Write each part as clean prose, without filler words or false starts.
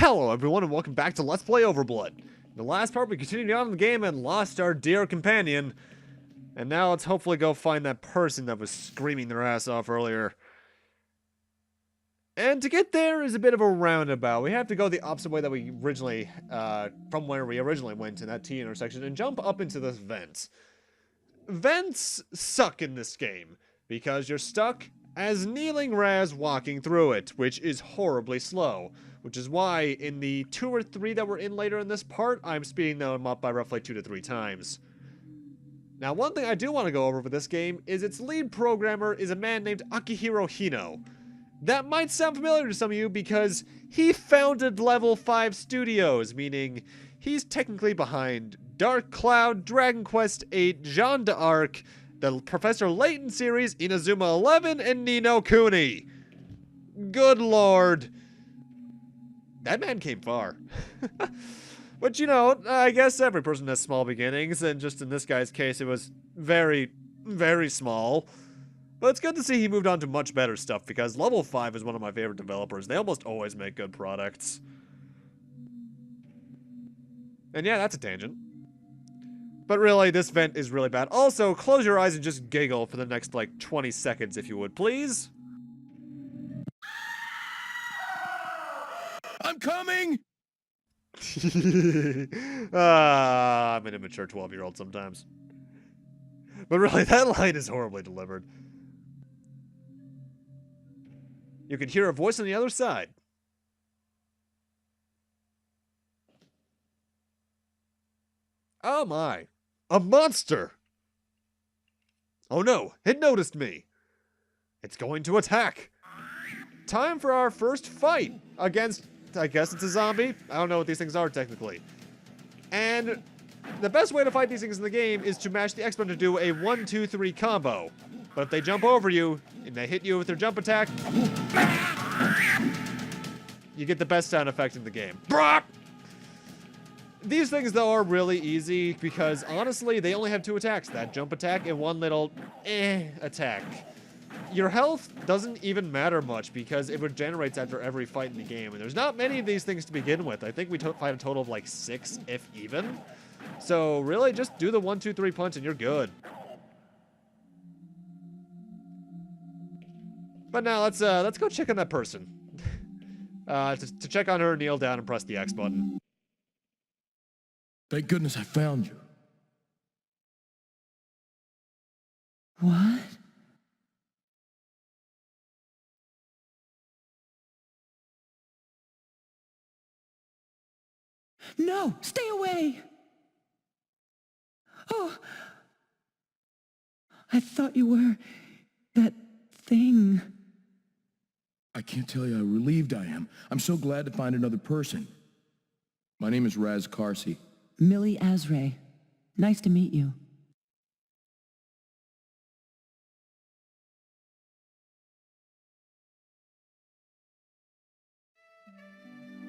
Hello everyone and welcome back to Let's Play OverBlood. In the last part we continued on in the game and lost our dear companion. And now let's hopefully go find that person that was screaming their ass off earlier. And to get there is a bit of a roundabout. We have to go the opposite way that we originally, from where we originally went in that T intersection and jump up into this vent. Vents suck in this game because you're stuck as kneeling Raz walking through it, which is horribly slow. Which is why, in the 2 or 3 that we're in later in this part, I'm speeding them up by roughly 2 to 3 times. Now, one thing I do want to go over for this game is its lead programmer is a man named Akihiro Hino. That might sound familiar to some of you because he founded Level 5 Studios, meaning he's technically behind Dark Cloud, Dragon Quest VIII, Jeanne d'Arc, the Professor Layton series, Inazuma 11, and Ni no Kuni. Good lord. That man came far. But you know, I guess every person has small beginnings, and just in this guy's case, it was very, very small. But it's good to see he moved on to much better stuff, because Level 5 is one of my favorite developers. They almost always make good products. And yeah, that's a tangent. But really, this vent is really bad. Also, close your eyes and just giggle for the next, like, 20 seconds, if you would, please. I'm coming! I'm an immature 12-year-old sometimes. But really, that line is horribly delivered. You can hear a voice on the other side. Oh my. A monster! Oh no, it noticed me. It's going to attack. Time for our first fight against, I guess it's a zombie. I don't know what these things are technically. And the best way to fight these things in the game is to mash the X button to do a 1, 2, 3 combo. But if they jump over you and they hit you with their jump attack, you get the best sound effect in the game. Brock! These things though are really easy because honestly they only have 2 attacks. That jump attack and one little attack. Your health doesn't even matter much because it regenerates after every fight in the game. And there's not many of these things to begin with. I think we fight a total of like 6, if even. So really just do the 1, 2, 3 punch and you're good. But now let's go check on that person. To check on her, kneel down and press the X button. Thank goodness I found you. What? No! Stay away! Oh! I thought you were that thing. I can't tell you how relieved I am. I'm so glad to find another person. My name is Raz Karsi. Millie Azray. Nice to meet you.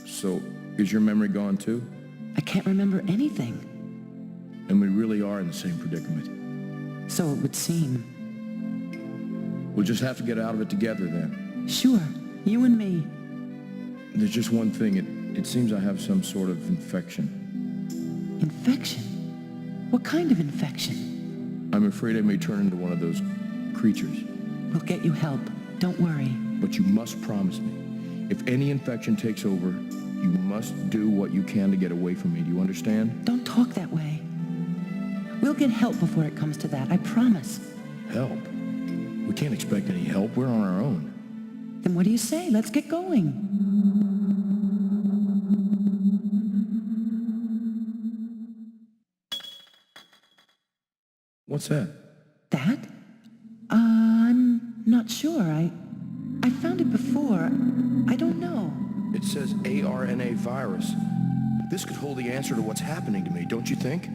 So, is your memory gone too? I can't remember anything. And we really are in the same predicament. So it would seem. We'll just have to get out of it together then. Sure, you and me. There's just one thing. It seems I have some sort of infection. Infection? What kind of infection? I'm afraid I may turn into one of those creatures. We'll get you help. Don't worry. But you must promise me, if any infection takes over, you must do what you can to get away from me. Do you understand? Don't talk that way. We'll get help before it comes to that, I promise. Help? We can't expect any help. We're on our own. Then what do you say? Let's get going. What's that? That? I'm not sure. I found it before. I don't know. It says ARNA virus. This could hold the answer to what's happening to me, don't you think?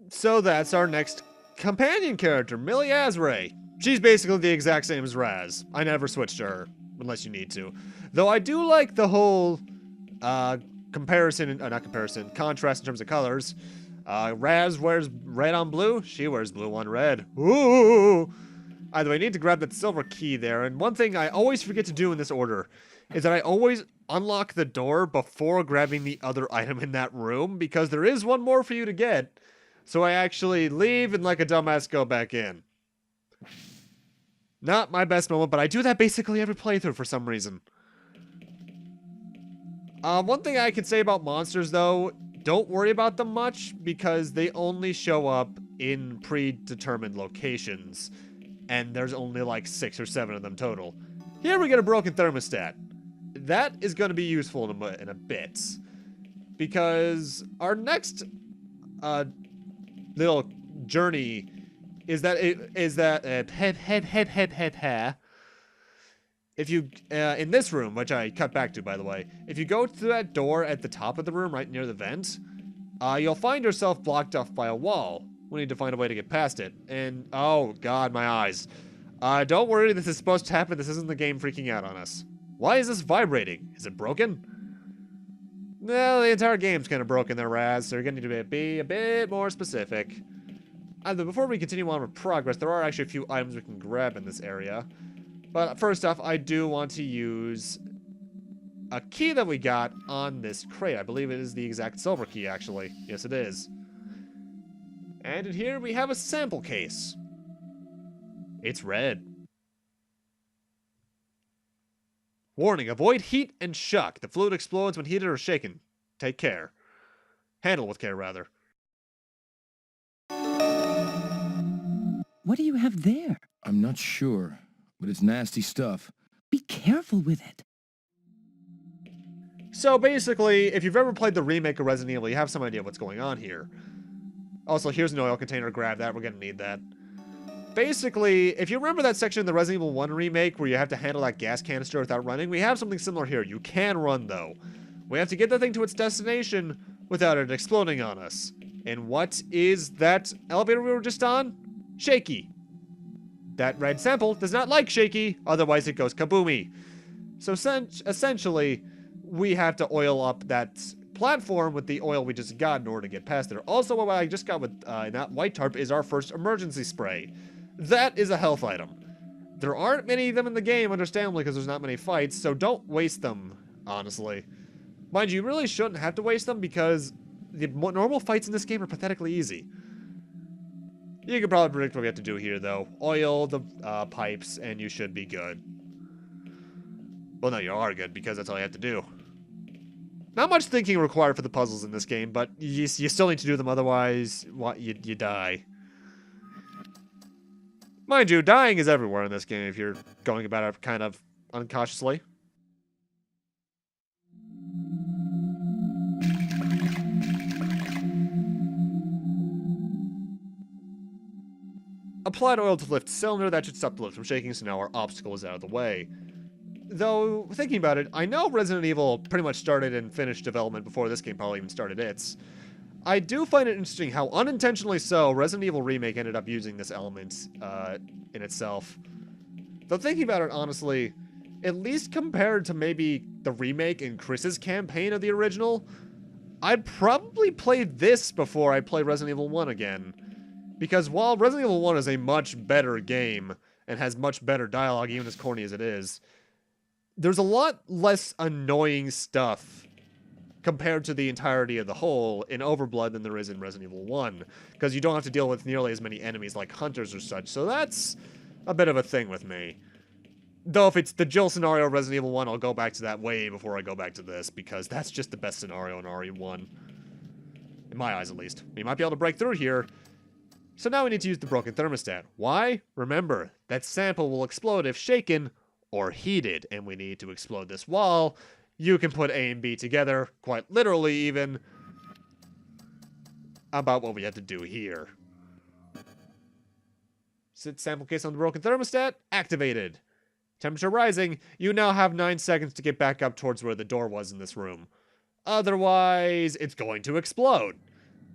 So that's our next companion character, Millie Azray. She's basically the exact same as Raz. I never switched to her, unless you need to. Though I do like the whole, contrast in terms of colors. Raz wears red on blue, she wears blue on red. Ooh! Either way, I need to grab that silver key there, and one thing I always forget to do in this order is that I always unlock the door before grabbing the other item in that room, because there is one more for you to get, so I actually leave and like a dumbass go back in. Not my best moment, but I do that basically every playthrough for some reason. One thing I can say about monsters, though, don't worry about them much, because they only show up in predetermined locations. And there's only like 6 or 7 of them total. Here we get a broken thermostat. That is going to be useful in a bit. Because our next little journey is that if you in this room, which I cut back to, by the way, if you go through that door at the top of the room right near the vent, you'll find yourself blocked off by a wall. We need to find a way to get past it. And, oh god, my eyes. Don't worry, this is supposed to happen. This isn't the game freaking out on us. Why is this vibrating? Is it broken? Well, the entire game's kind of broken there, Raz, so you're going to need to be a bit more specific. Before we continue on with progress, there are actually a few items we can grab in this area. But first off, I do want to use a key that we got on this crate. I believe it is the exact silver key, actually. Yes, it is. And in here, we have a sample case. It's red. Warning, avoid heat and shock. The fluid explodes when heated or shaken. Take care. Handle with care, rather. What do you have there? I'm not sure, but it's nasty stuff. Be careful with it. So basically, if you've ever played the remake of Resident Evil, you have some idea what's going on here. Also, here's an oil container. Grab that. We're going to need that. Basically, if you remember that section in the Resident Evil 1 remake where you have to handle that gas canister without running, we have something similar here. You can run, though. We have to get the thing to its destination without it exploding on us. And what is that elevator we were just on? Shaky. That red sample does not like shaky, otherwise it goes kaboomy. So essentially, we have to oil up that platform with the oil we just got in order to get past there. Also, what I just got with that white tarp is our first emergency spray. That is a health item. There aren't many of them in the game, understandably, because there's not many fights, so don't waste them, honestly. Mind you, you really shouldn't have to waste them because the normal fights in this game are pathetically easy. You can probably predict what we have to do here, though. Oil the pipes, and you should be good. Well, no, you are good, because that's all you have to do. Not much thinking required for the puzzles in this game, but you still need to do them, otherwise you die. Mind you, dying is everywhere in this game if you're going about it kind of uncautiously. Applied oil to lift cylinder. That should stop the lift from shaking, so now our obstacle is out of the way. Though, thinking about it, I know Resident Evil pretty much started and finished development before this game probably even started its. I do find it interesting how unintentionally so Resident Evil Remake ended up using this element in itself. Though thinking about it honestly, at least compared to maybe the remake and Chris's campaign of the original, I'd probably play this before I play Resident Evil 1 again. Because while Resident Evil 1 is a much better game and has much better dialogue, even as corny as it is, there's a lot less annoying stuff compared to the entirety of the whole in OverBlood than there is in Resident Evil 1, because you don't have to deal with nearly as many enemies like hunters or such, so that's a bit of a thing with me. Though if it's the Jill scenario of Resident Evil 1, I'll go back to that way before I go back to this, because that's just the best scenario in RE1. In my eyes, at least. We might be able to break through here. So now we need to use the broken thermostat. Why? Remember, that sample will explode if shaken or heated, and we need to explode this wall. You can put A and B together, quite literally even, about what we have to do here. Sit sample case on the broken thermostat, activated. Temperature rising, you now have 9 seconds to get back up towards where the door was in this room. Otherwise, it's going to explode.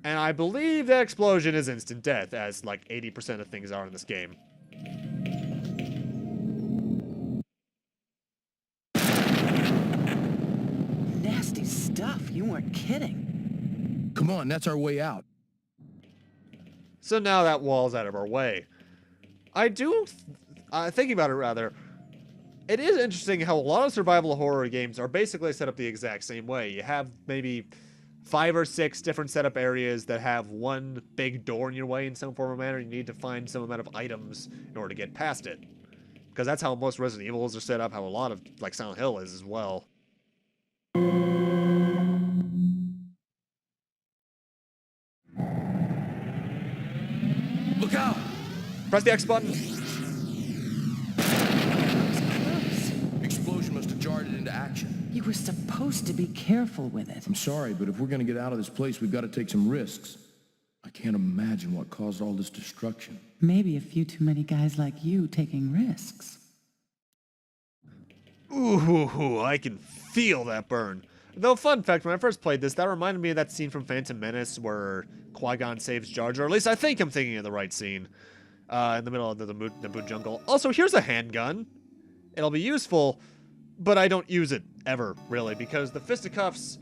And I believe that explosion is instant death, as like 80% of things are in this game. Nasty stuff. You weren't kidding. Come on, that's our way out. So now that wall's out of our way. I do thinking about it rather, it is interesting how a lot of survival horror games are basically set up the exact same way. You have maybe 5 or 6 different setup areas that have one big door in your way in some form or manner. You need to find some amount of items in order to get past it. Because that's how most Resident Evils are set up, how a lot of, like, Silent Hill is as well. Look out! Press the X button. The explosion must have jarred it into action. You were supposed to be careful with it. I'm sorry, but if we're gonna get out of this place, we've got to take some risks. I can't imagine what caused all this destruction. Maybe a few too many guys like you taking risks. Ooh, I can feel that burn. Though, fun fact, when I first played this, that reminded me of that scene from Phantom Menace where Qui-Gon saves Jar Jar. At least I think I'm thinking of the right scene. In the middle of the Naboo jungle. Also, here's a handgun. It'll be useful, but I don't use it ever, really, because the fisticuffs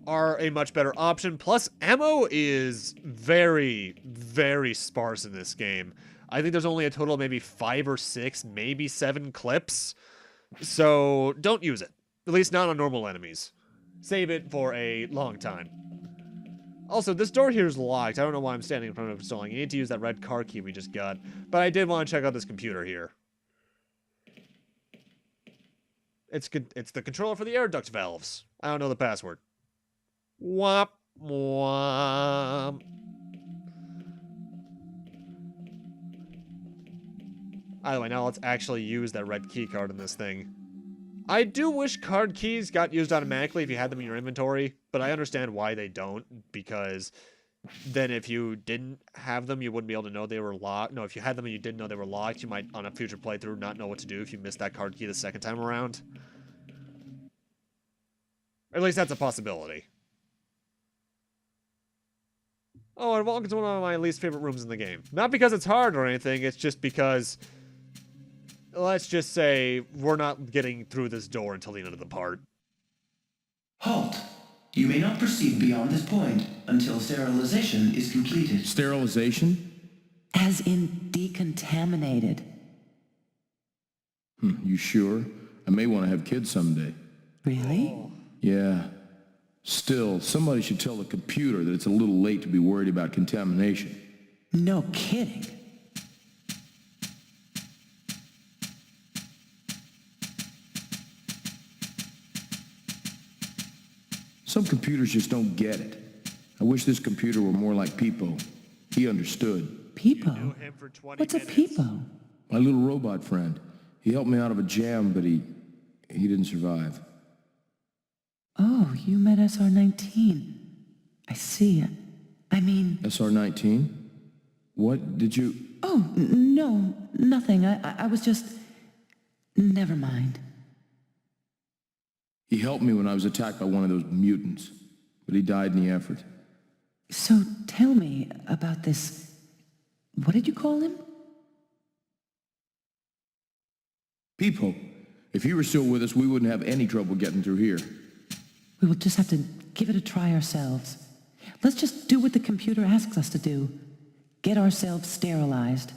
are a much better option. Plus, ammo is very, very sparse in this game. I think there's only a total of maybe 5 or 6, maybe 7 clips. So, don't use it. At least not on normal enemies. Save it for a long time. Also, this door here is locked. I don't know why I'm standing in front of it so long. You need to use that red car key we just got. But I did want to check out this computer here. It's the controller for the air duct valves. I don't know the password. Womp womp. Either way, now let's actually use that red key card in this thing. I do wish card keys got used automatically if you had them in your inventory, but I understand why they don't, because then if you didn't have them, you wouldn't be able to know they were locked. No, if you had them and you didn't know they were locked, you might, on a future playthrough, not know what to do if you missed that card key the second time around. Or at least that's a possibility. Oh, and welcome to one of my least favorite rooms in the game. Not because it's hard or anything, it's just because, let's just say, we're not getting through this door until the end of the part. Halt! You may not proceed beyond this point until sterilization is completed. Sterilization? As in decontaminated. You sure? I may want to have kids someday. Really? Yeah. Still, somebody should tell the computer that it's a little late to be worried about contamination. No kidding. Some computers just don't get it. I wish this computer were more like Peepo. He understood. Peepo? You knew him for 20 What's a minutes. peepo? My little robot friend. He helped me out of a jam, but he didn't survive. Oh, you met SR-19. I see. I mean... SR-19? What did you... Oh, no, nothing. I was just... Never mind. He helped me when I was attacked by one of those mutants, but he died in the effort. So tell me about this... What did you call him? Peepo. If he were still with us, we wouldn't have any trouble getting through here. We will just have to give it a try ourselves. Let's just do what the computer asks us to do. Get ourselves sterilized.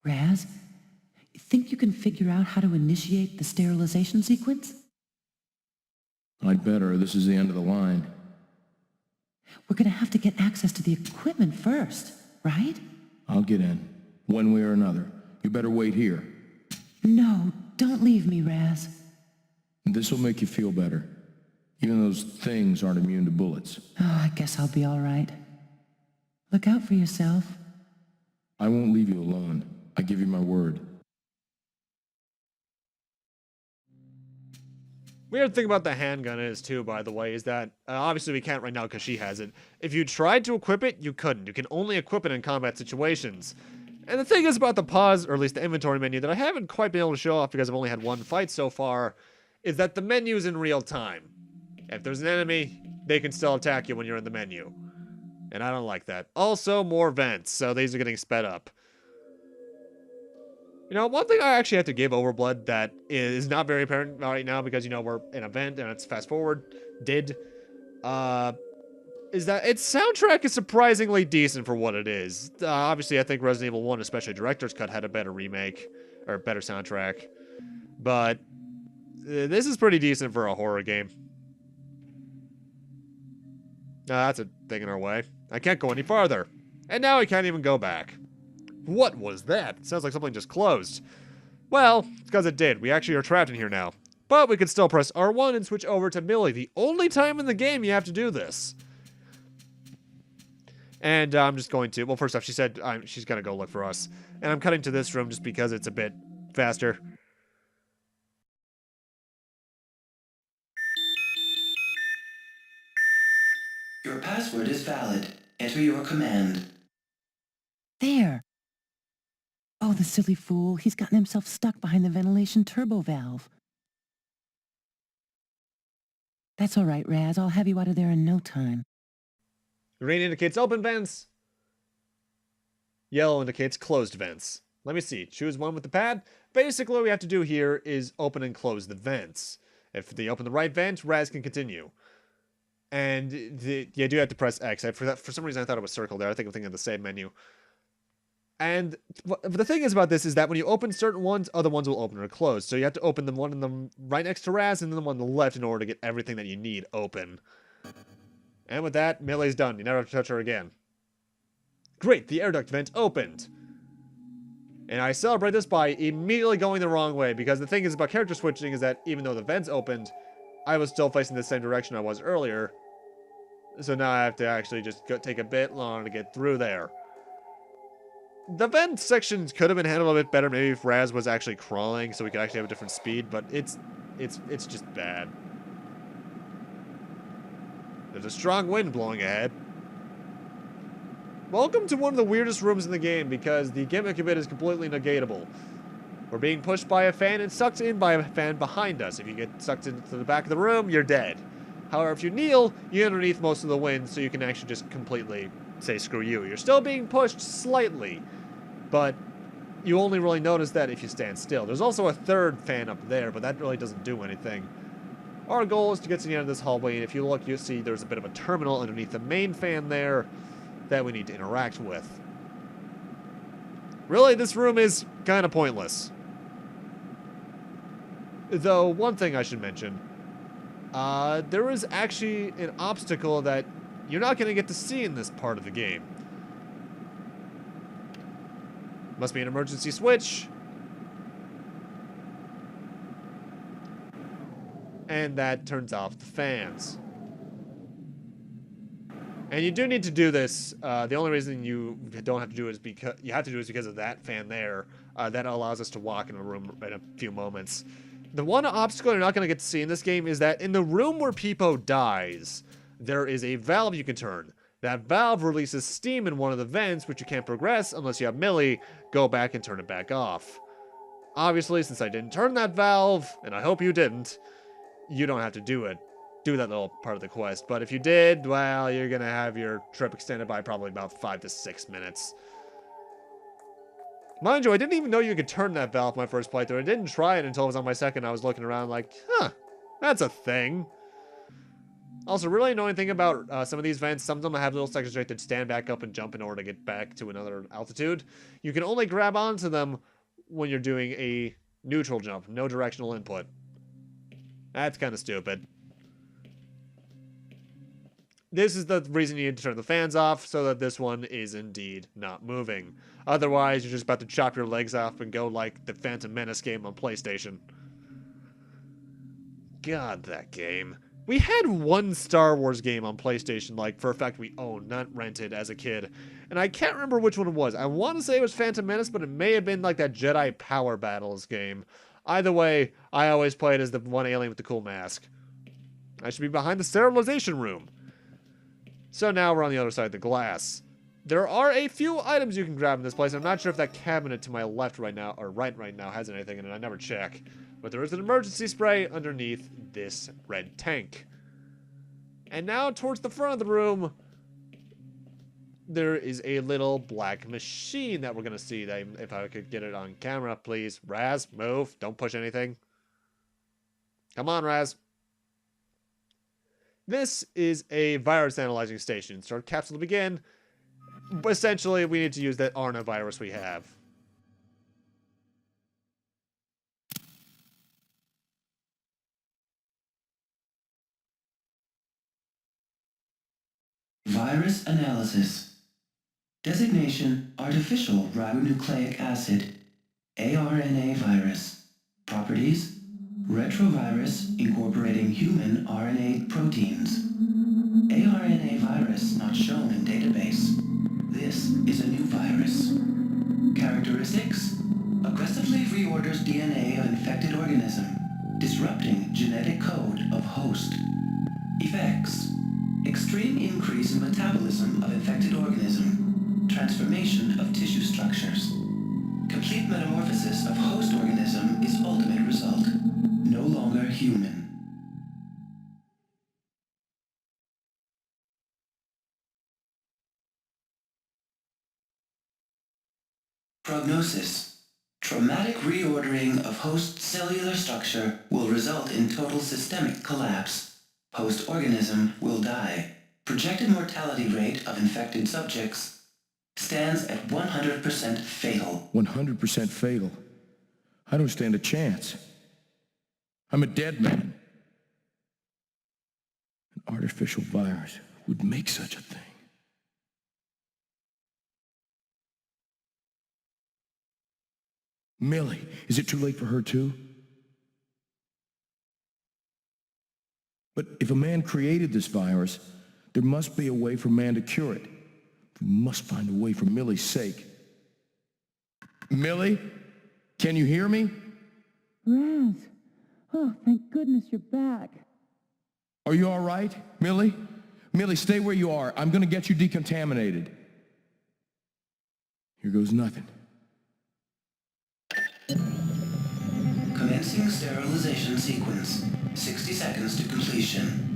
Raz, you think you can figure out how to initiate the sterilization sequence? I'd better. This is the end of the line. We're gonna have to get access to the equipment first, right? I'll get in. One way or another. You better wait here. No, don't leave me, Raz. This'll make you feel better. Even those things aren't immune to bullets. Oh, I guess I'll be all right. Look out for yourself. I won't leave you alone. I give you my word. Weird thing about the handgun is, too, by the way, is that, obviously we can't right now because she has it. If you tried to equip it, you couldn't. You can only equip it in combat situations. And the thing is about the pause, or at least the inventory menu, that I haven't quite been able to show off because I've only had one fight so far, is that the menu's in real time. If there's an enemy, they can still attack you when you're in the menu. And I don't like that. Also, more vents, so these are getting sped up. You know, one thing I actually have to give OverBlood that is not very apparent right now because, you know, we're in a vent and it's fast forward, is that its soundtrack is surprisingly decent for what it is. Obviously, I think Resident Evil 1, especially Director's Cut, had a better remake, or better soundtrack. But this is pretty decent for a horror game. That's a thing in our way. I can't go any farther. And now I can't even go back. What was that? Sounds like something just closed. Well, it's because it did. We actually are trapped in here now. But we can still press R1 and switch over to Millie. The only time in the game you have to do this. And I'm just going to... Well, first off, she said she's going to go look for us. And I'm cutting to this room just because it's a bit faster. Your password is valid. Enter your command. There. Oh, the silly fool. He's gotten himself stuck behind the ventilation turbo valve. That's all right, Raz. I'll have you out of there in no time. Green indicates open vents. Yellow indicates closed vents. Let me see. Choose one with the pad. Basically, what we have to do here is open and close the vents. If they open the right vent, Raz can continue. And you do have to press X. For some reason, I thought it was circle there. I think I'm thinking of the same menu. And the thing is about this is that when you open certain ones, other ones will open or close. So you have to open the one in the right next to Raz and then the one on the left in order to get everything that you need open. And with that, Millie's done. You never have to touch her again. Great, the air duct vent opened. And I celebrate this by immediately going the wrong way, because the thing is about character switching is that even though the vents opened, I was still facing the same direction I was earlier. So now I have to actually just take a bit longer to get through there. The vent sections could have been handled a bit better, maybe if Raz was actually crawling so we could actually have a different speed, but it's just bad. There's a strong wind blowing ahead. Welcome to one of the weirdest rooms in the game because the gimmick of it is completely negatable. We're being pushed by a fan and sucked in by a fan behind us. If you get sucked into the back of the room, you're dead. However, if you kneel, you're underneath most of the wind, so you can actually just completely say screw you. You're still being pushed slightly, but you only really notice that if you stand still. There's also a third fan up there, but that really doesn't do anything. Our goal is to get to the end of this hallway, and if you look, you'll see there's a bit of a terminal underneath the main fan there that we need to interact with. Really, this room is kind of pointless. Though, one thing I should mention, there is actually an obstacle that you're not going to get to see in this part of the game. Must be an emergency switch. And that turns off the fans. And you do need to do this. The only reason you don't have to do it is because you have to do it because of that fan there. That allows us to walk in a room in a few moments. The one obstacle you're not going to get to see in this game is that in the room where Peepo dies, there is a valve you can turn. That valve releases steam in one of the vents, which you can't progress unless you have Millie go back and turn it back off. Obviously, since I didn't turn that valve, and I hope you didn't, you don't have to do that little part of the quest. But if you did, well, you're going to have your trip extended by probably about 5 to 6 minutes. Mind you, I didn't even know you could turn that valve my first playthrough. I didn't try it until it was on my second. I was looking around like, huh, that's a thing. Also, really annoying thing about some of these vents, some of them have little sections where you have to stand back up and jump in order to get back to another altitude. You can only grab onto them when you're doing a neutral jump, no directional input. That's kind of stupid. This is the reason you need to turn the fans off, so that this one is indeed not moving. Otherwise, you're just about to chop your legs off and go like the Phantom Menace game on PlayStation. God, that game. We had one Star Wars game on PlayStation, like, for a fact we owned, not rented as a kid. And I can't remember which one it was. I want to say it was Phantom Menace, but it may have been like that Jedi Power Battles game. Either way, I always played as the one alien with the cool mask. I should be behind the sterilization room. So now we're on the other side of the glass. There are a few items you can grab in this place. I'm not sure if that cabinet to my left right now, or right now, has anything in it. I never check. But there is an emergency spray underneath this red tank. And now towards the front of the room, there is a little black machine that we're going to see. That if I could get it on camera, please. Raz, move. Don't push anything. Come on, Raz. This is a virus analyzing station. Start capsule to begin. But essentially, we need to use that RNA virus we have. Virus analysis. Designation: artificial ribonucleic acid. ARNA virus. Properties: retrovirus incorporating human RNA proteins. ARNA virus not shown in database. This is a new virus. Characteristics: aggressively reorders DNA of infected organism, disrupting genetic code of host. Effects: extreme increase in metabolism of infected organism, transformation of tissue structures. Complete metamorphosis of host organism is ultimate result. No longer human. Prognosis. Traumatic reordering of host cellular structure will result in total systemic collapse. Host organism will die. Projected mortality rate of infected subjects stands at 100% fatal. 100% fatal. I don't stand a chance. I'm a dead man. An artificial virus would make such a thing. Millie, is it too late for her too? But if a man created this virus, there must be a way for man to cure it. We must find a way for Millie's sake. Millie, can you hear me? Raz. Oh, thank goodness you're back. Are you all right, Millie? Millie, stay where you are. I'm going to get you decontaminated. Here goes nothing. Commencing sterilization sequence. 60 seconds to completion.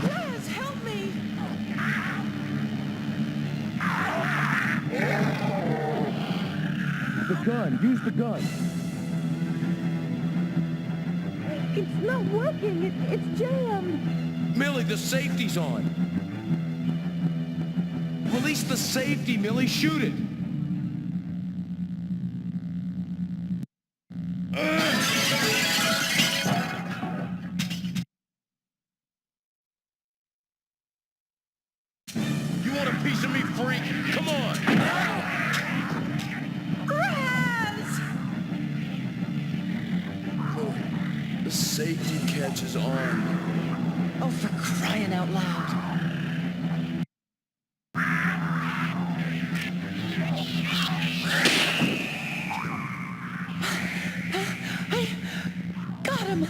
Raz, help me! The gun. Use the gun. It's not working. It's jammed. Millie, the safety's on. Release the safety, Millie. Shoot it. You want a piece of me, freak? Come on. Raz! The safety catch is on. Oh, for crying out loud. I got him!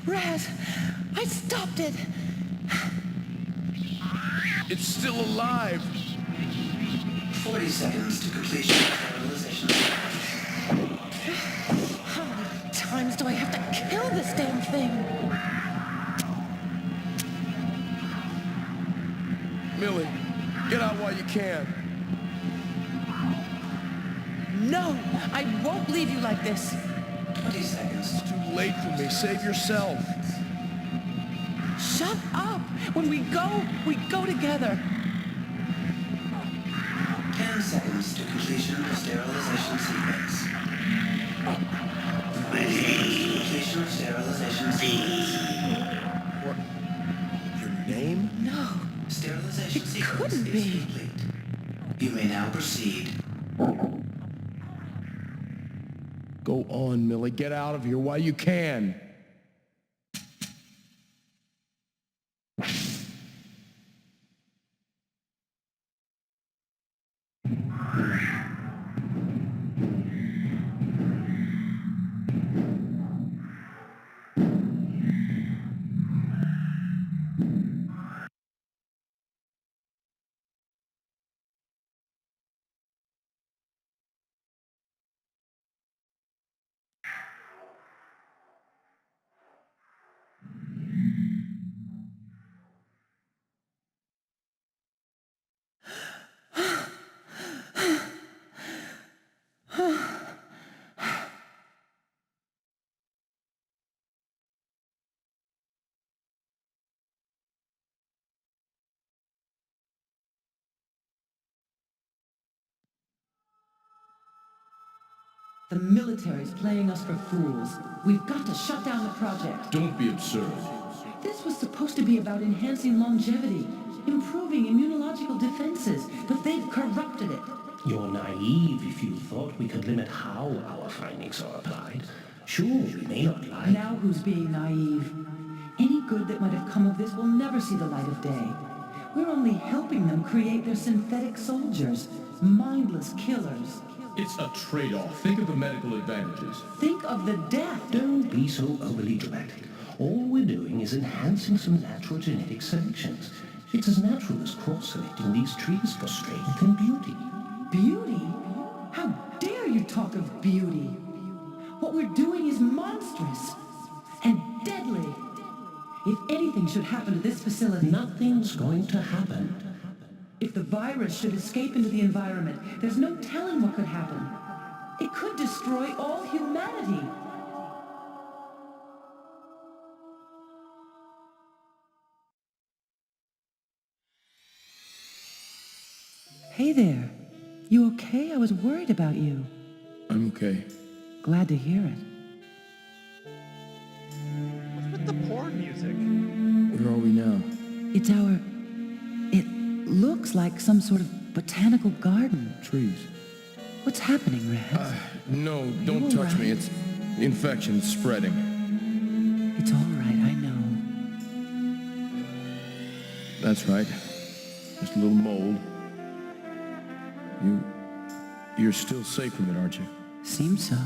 Raz, I stopped it! It's still alive. 40 seconds to completion of sterilization. How many times do I have to kill this damn thing? Millie, get out while you can. No, I won't leave you like this. 20 seconds. It's too late for me. Save yourself. Shut up! When we go together. 10 seconds to completion of sterilization sequence. 9 seconds to completion of sterilization sequence. What? Your name? No, Sterilization It sequence couldn't is be. complete. You may now proceed. Go on, Millie. Get out of here while you can. The military's playing us for fools. We've got to shut down the project. Don't be absurd. This was supposed to be about enhancing longevity, improving immunological defenses, but they've corrupted it. You're naive if you thought we could limit how our findings are applied. Sure, we may not like... Now who's being naive? Any good that might have come of this will never see the light of day. We're only helping them create their synthetic soldiers, mindless killers. It's a trade-off. Think of the medical advantages. Think of the death. Don't be so overly dramatic. All we're doing is enhancing some natural genetic selections. It's as natural as cross-selecting these trees for strength and beauty. Beauty? How dare you talk of beauty? What we're doing is monstrous and deadly. If anything should happen to this facility... Nothing's going to happen. If the virus should escape into the environment, there's no telling what could happen. It could destroy all humanity. Hey there. You okay? I was worried about you. I'm okay. Glad to hear it. What's with the porn music? Where are we now? It's our... It looks like some sort of botanical garden. Trees. What's happening, Raz? No, don't touch me. It's infection. It's spreading. It's all right, I know. That's right. Just a little mold. You're still safe from it, aren't you? Seems so.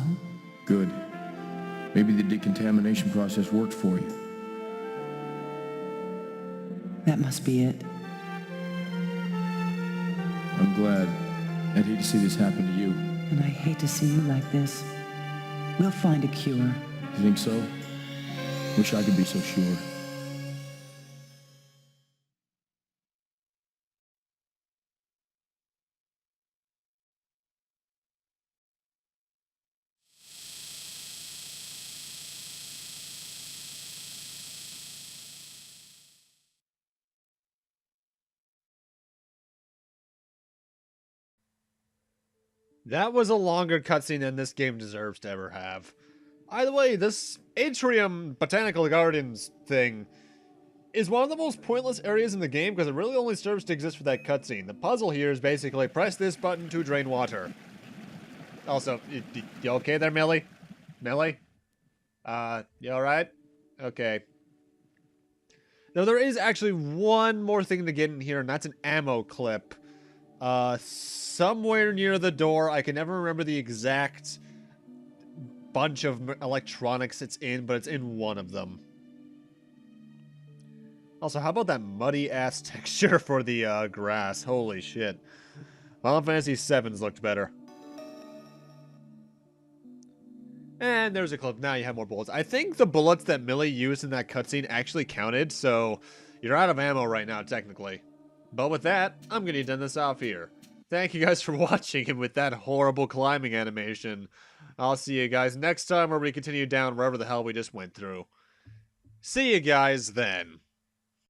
Good. Maybe the decontamination process worked for you. That must be it. I'm glad. I'd hate to see this happen to you. And I hate to see you like this. We'll find a cure. You think so? Wish I could be so sure. That was a longer cutscene than this game deserves to ever have. Either way, this Atrium Botanical Gardens thing is one of the most pointless areas in the game because it really only serves to exist for that cutscene. The puzzle here is basically press this button to drain water. Also, you okay there, Millie? Millie? You alright? Okay. Now, there is actually one more thing to get in here, and that's an ammo clip. Somewhere near the door. I can never remember the exact bunch of electronics it's in, but it's in one of them. Also, how about that muddy-ass texture for the grass? Holy shit. Final Fantasy VII's looked better. And there's a clip. Now you have more bullets. I think the bullets that Millie used in that cutscene actually counted, so you're out of ammo right now, technically. But with that, I'm going to end this off here. Thank you guys for watching, and with that horrible climbing animation, I'll see you guys next time where we continue down wherever the hell we just went through. See you guys then.